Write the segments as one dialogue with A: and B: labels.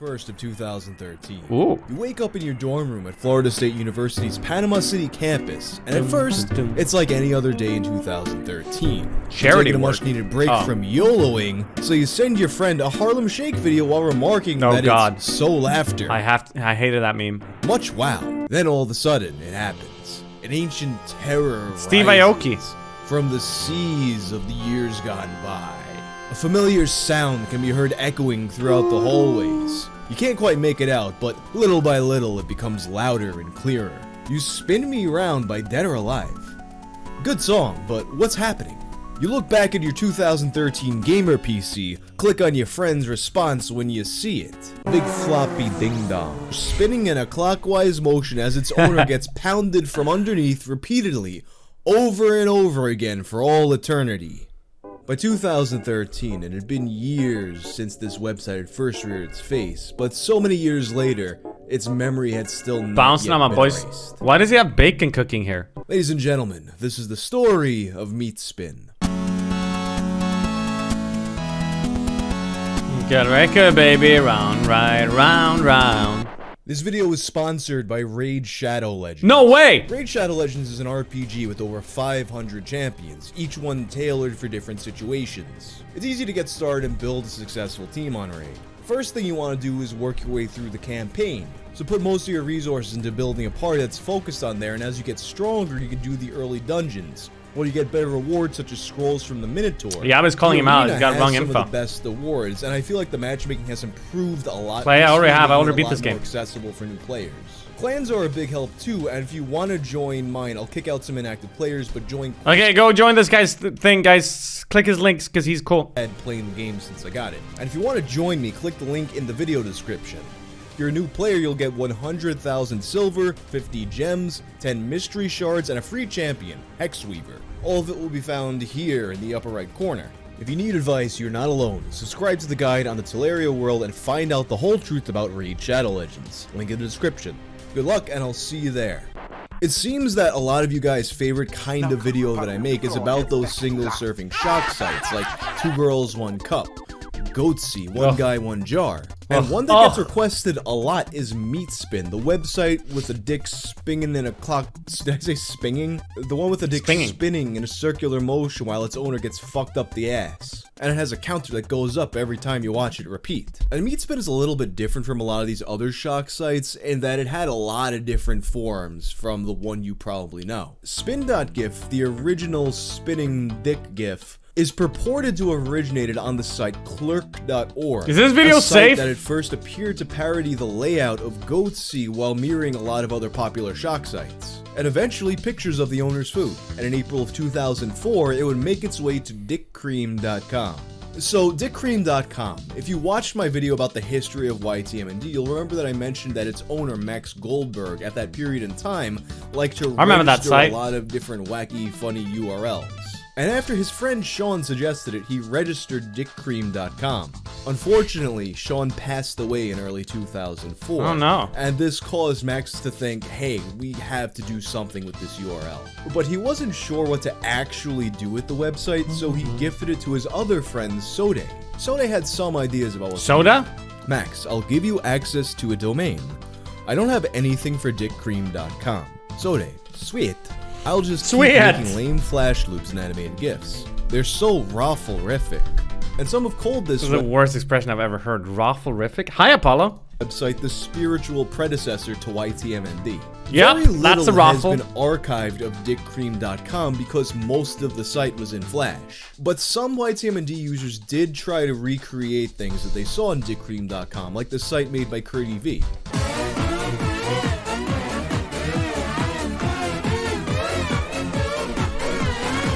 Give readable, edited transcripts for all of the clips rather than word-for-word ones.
A: 1st of 2013.
B: Ooh.
A: You wake up in your dorm room at Florida State University's Panama City campus, and at first, it's like any other day in 2013.
B: Charity
A: You're taking a
B: work.
A: much-needed break from YOLOing, so you send your friend a Harlem Shake video while remarking that it's so laughter.
B: I hated that meme.
A: Much wow. Then all of a sudden, it happens. An ancient terror
B: Steve
A: rises
B: Aoki.
A: from the seas of the years gone by. A familiar sound can be heard echoing throughout the hallways. You can't quite make it out, but little by little it becomes louder and clearer. You Spin Me Around by Dead or Alive. Good song, but what's happening? You look back at your 2013 gamer PC, click on your friend's response when you see it. Big floppy ding dong, spinning in a clockwise motion as its owner gets pounded from underneath repeatedly, over and over again for all eternity. By 2013, it had been years since this website had first reared its face, but so many years later, its memory had still not
B: Bouncing
A: yet
B: on my
A: been
B: boys.
A: erased.
B: Why does he have bacon cooking here?
A: Ladies and gentlemen, this is the story of Meatspin.
B: Get record, baby, round, right, round.
A: This video was sponsored by Raid Shadow Legends.
B: No way!
A: Raid Shadow Legends is an RPG with over 500 champions, each one tailored for different situations. It's easy to get started and build a successful team on Raid. First thing you want to do is work your way through the campaign. So put most of your resources into building a party that's focused on there, and as you get stronger, you can do the early dungeons, where you get better rewards such as scrolls from the Minotaur.
B: Yeah, I was calling him out. He's got wrong
A: some
B: info.
A: of the best awards, and I feel like the matchmaking has improved a lot.
B: Play, I already have. I already
A: making it
B: beat this
A: a lot
B: game.
A: more accessible for new players. Clans are a big help too, and if you want to join mine, I'll kick out some inactive players, but join.
B: Okay, go join this guy's thing, guys. Click his links because he's cool.
A: I've been playing the game since I got it. And if you want to join me, click the link in the video description. If you're a new player, you'll get 100,000 silver, 50 gems, 10 mystery shards, and a free champion, Hexweaver. All of it will be found here in the upper right corner. If you need advice, you're not alone. Subscribe to the guide on the Teleria world and find out the whole truth about Raid Shadow Legends. Link in the description. Good luck, and I'll see you there. It seems that a lot of you guys' favorite kind of video that I make is about those single surfing shock sites, like 2 Girls 1 Cup, Goatsy, 1 Guy 1 Jar. And one that gets requested a lot is Meatspin, the website with a dick spinning in a clock. Did I say spinning? The one with the dick spinning in a circular motion while its owner gets fucked up the ass. And it has a counter that goes up every time you watch it repeat. And Meatspin is a little bit different from a lot of these other shock sites in that it had a lot of different forms from the one you probably know. Spin.gif, the original spinning dick gif, is purported to have originated on the site clerk.org.
B: Is this video
A: a site
B: safe?
A: that at first appeared to parody the layout of Goatsy while mirroring a lot of other popular shock sites. And eventually pictures of the owner's food. And in April of 2004, it would make its way to dickcream.com. So, dickcream.com. If you watched my video about the history of YTMND, you'll remember that I mentioned that its owner, Max Goldberg, at that period in time, liked to register a lot of different wacky, funny URLs. And after his friend Sean suggested it, he registered dickcream.com. Unfortunately, Sean passed away in early 2004.
B: Oh no.
A: And this caused Max to think, hey, we have to do something with this URL. But he wasn't sure what to actually do with the website, so he gifted it to his other friend, Sode. Sode had some ideas about what
B: Soda?
A: Max, I'll give you access to a domain. I don't have anything for dickcream.com. Sode, sweet. I'll just keep making lame flash loops and animated GIFs. They're so raffle-rific. And some have called this
B: is the worst expression I've ever heard. Raffle-rific? Hi, Apollo.
A: Website the spiritual predecessor to YTMND.
B: Yep,
A: Very
B: that's a
A: little
B: raffle.
A: has been archived of dickcream.com because most of the site was in Flash. But some YTMND users did try to recreate things that they saw in dickcream.com, like the site made by CurdyV.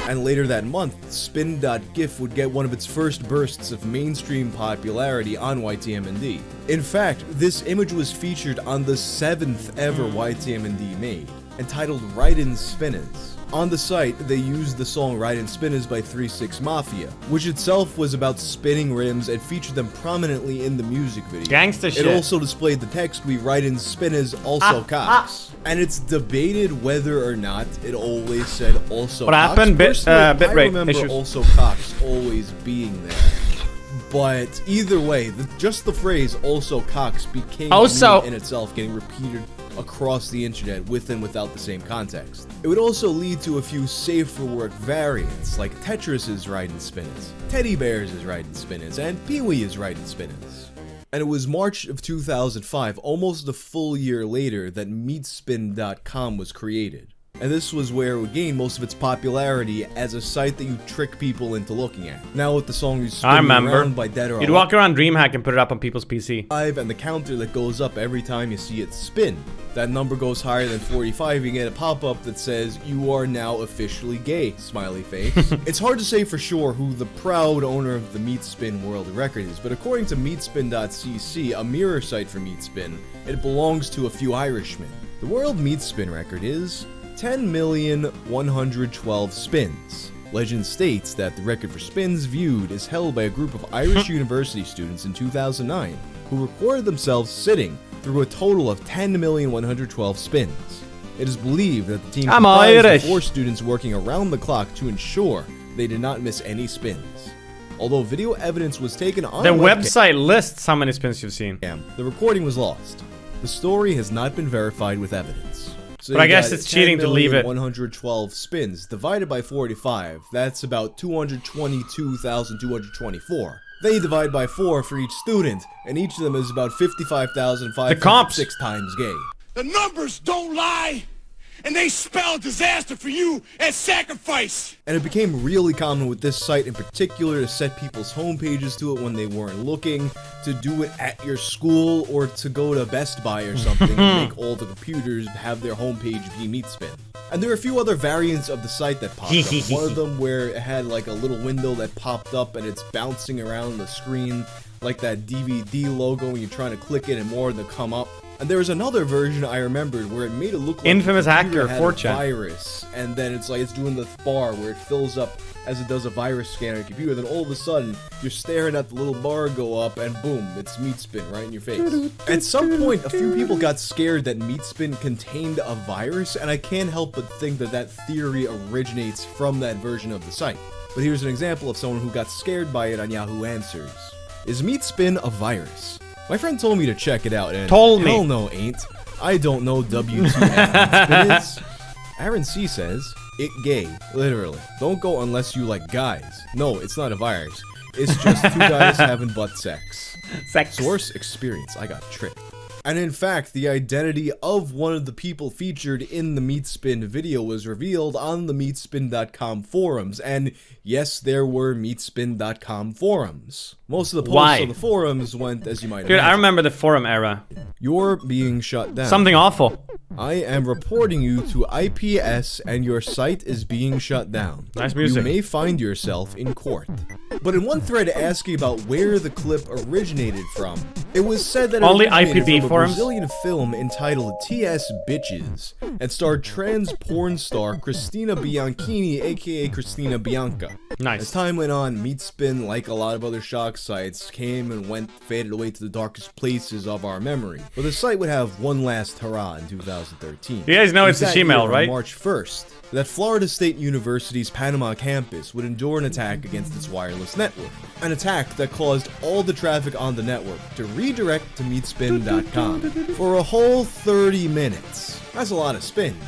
A: And later that month, Spin.gif would get one of its first bursts of mainstream popularity on YTMND. In fact, this image was featured on the 7th ever YTMND made, entitled Raiden Spinners. On the site, they used the song Raiden Spinners by 3-6 Mafia, which itself was about spinning rims and featured them prominently in the music video.
B: Gangsta shit.
A: It also displayed the text, "We Raiden Spinners, also cocks." And it's debated whether or not it always said also
B: what
A: cocks.
B: happened?
A: Personally, I
B: Bitrate
A: remember
B: issues.
A: also cocks always being there. But either way, just the phrase "also cocks" became a
B: Also
A: meme in itself, getting repeated across the internet with and without the same context. It would also lead to a few safe-for-work variants, like Tetris is right and spinners, Teddy Bears is right and spinners, and Pee-wee is right and spinners. And it was March of 2005, almost a full year later, that Meatspin.com was created. And this was where it would gain most of its popularity as a site that you trick people into looking at. Now with the song "You Spin
B: I
A: Me
B: remember.
A: Around" by Dead or
B: You'd walk around DreamHack and put it up on people's PC.
A: and the counter that goes up every time you see it spin. That number goes higher than 45, you get a pop-up that says, "You are now officially gay," smiley face. It's hard to say for sure who the proud owner of the Meatspin world record is, but according to Meatspin.cc, a mirror site for Meatspin, it belongs to a few Irishmen. The world Meatspin record is 10,112 spins. Legend states that the record for spins viewed is held by a group of Irish university students in 2009 who recorded themselves sitting through a total of 10,112 spins. It is believed that the team comprised of 4 students working around the clock to ensure they did not miss any spins. Although video evidence was taken on
B: The website lists how many spins you've seen.
A: the recording was lost. The story has not been verified with evidence. So
B: But I guess it's cheating to leave it.
A: 112 spins divided by 45. That's about 222,224. They divide by 4 for each student, and each of them is about 55,506 times gay.
C: The numbers don't lie, and they spell disaster for you as sacrifice.
A: And it became really common with this site in particular to set people's homepages to it when they weren't looking, to do it at your school, or to go to Best Buy or something and make all the computers have their homepage be Meatspin. And there are a few other variants of the site that popped up. One of them where it had like a little window that popped up and it's bouncing around the screen like that DVD logo when you're trying to click it and more of them come up. And there was another version I remembered where it made it look like
B: Infamous
A: the
B: hacker,
A: had
B: 4chan.
A: a virus, and then it's like it's doing the bar where it fills up as it does a virus scan on your computer. Then all of a sudden, you're staring at the little bar go up, and boom, it's Meatspin right in your face. At some point, a few people got scared that Meatspin contained a virus, and I can't help but think that that theory originates from that version of the site. But here's an example of someone who got scared by it on Yahoo Answers. Is Meatspin a virus? My friend told me to check it out, and hell no ain't. I don't know WTF Meatspin is. Aaron C says, "It gay, literally. Don't go unless you like guys. No, it's not a virus. It's just 2 guys having butt sex." Source experience. I got tricked. And in fact, the identity of one of the people featured in the Meatspin video was revealed on the Meatspin.com forums, and yes, there were Meatspin.com forums. Most of the posts on the forums went, as you might imagine.
B: Dude, I remember the forum era.
A: You're being shut down.
B: Something awful.
A: I am reporting you to IPS and your site is being shut down.
B: Nice music.
A: You may find yourself in court. But in one thread asking about where the clip originated from, it was said that it
B: Only
A: originated
B: IPB
A: from a
B: forums?
A: Brazilian film entitled T.S. Bitches and starred trans porn star Cristina Bianchini, aka Cristina Bianca.
B: Nice.
A: As time went on, Meatspin, like a lot of other shock sites, came and went, faded away to the darkest places of our memory. But the site would have one last hurrah in 2013.
B: You guys know it's the
A: That year,
B: Gmail,
A: on
B: right?
A: March 1st, that Florida State University's Panama campus would endure an attack against its wireless network. An attack that caused all the traffic on the network to redirect to Meatspin.com for a whole 30 minutes. That's a lot of spins.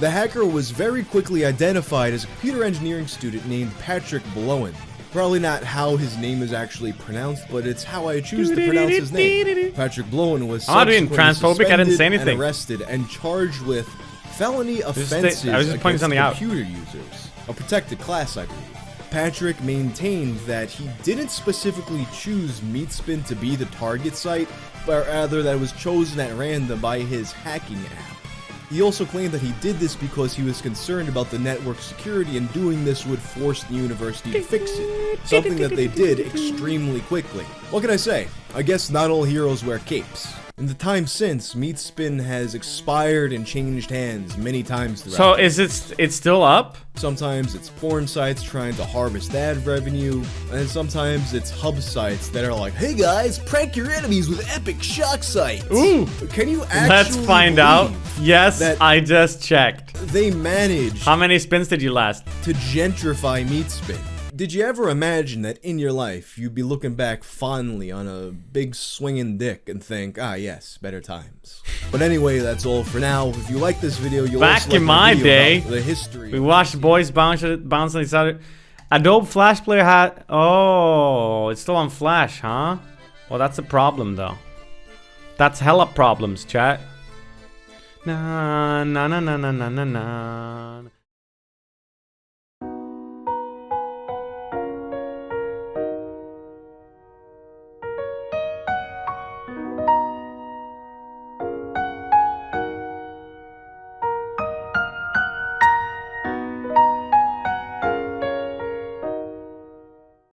A: The hacker was very quickly identified as a computer engineering student named Patrick Blowen. Probably not how his name is actually pronounced, but it's how I choose to pronounce his name. Patrick Blowen was
B: I'm not being
A: subsequently
B: transphobic, I didn't say
A: suspended
B: anything.
A: and arrested and charged with felony offenses
B: I was just pointing
A: against
B: something out.
A: computer users. A protected class, I believe. Patrick maintained that he didn't specifically choose Meatspin to be the target site, but rather that it was chosen at random by his hacking app. He also claimed that he did this because he was concerned about the network security and doing this would force the university to fix it. Something that they did extremely quickly. What can I say? I guess not all heroes wear capes. In the time since, Meatspin has expired and changed hands many times throughout.
B: So is it's still up?
A: Sometimes it's porn sites trying to harvest ad revenue, and sometimes it's hub sites that are like, "Hey guys, prank your enemies with epic shock sites."
B: Ooh.
A: Can you actually
B: Let's find out.
A: believe
B: Yes,
A: that
B: I just checked.
A: they managed
B: How many spins did you last?
A: to gentrify Meatspin? Did you ever imagine that in your life you'd be looking back fondly on a big swinging dick and think, ah yes, better times? But anyway, that's all for now. If you like this video, you'll
B: Back
A: also like
B: in my
A: video
B: day,
A: about the history.
B: we watched boys bounce on each other. Adobe Flash Player had... Oh, it's still on Flash, huh? Well, that's a problem, though. That's hella problems, chat. Na na na na na na na na.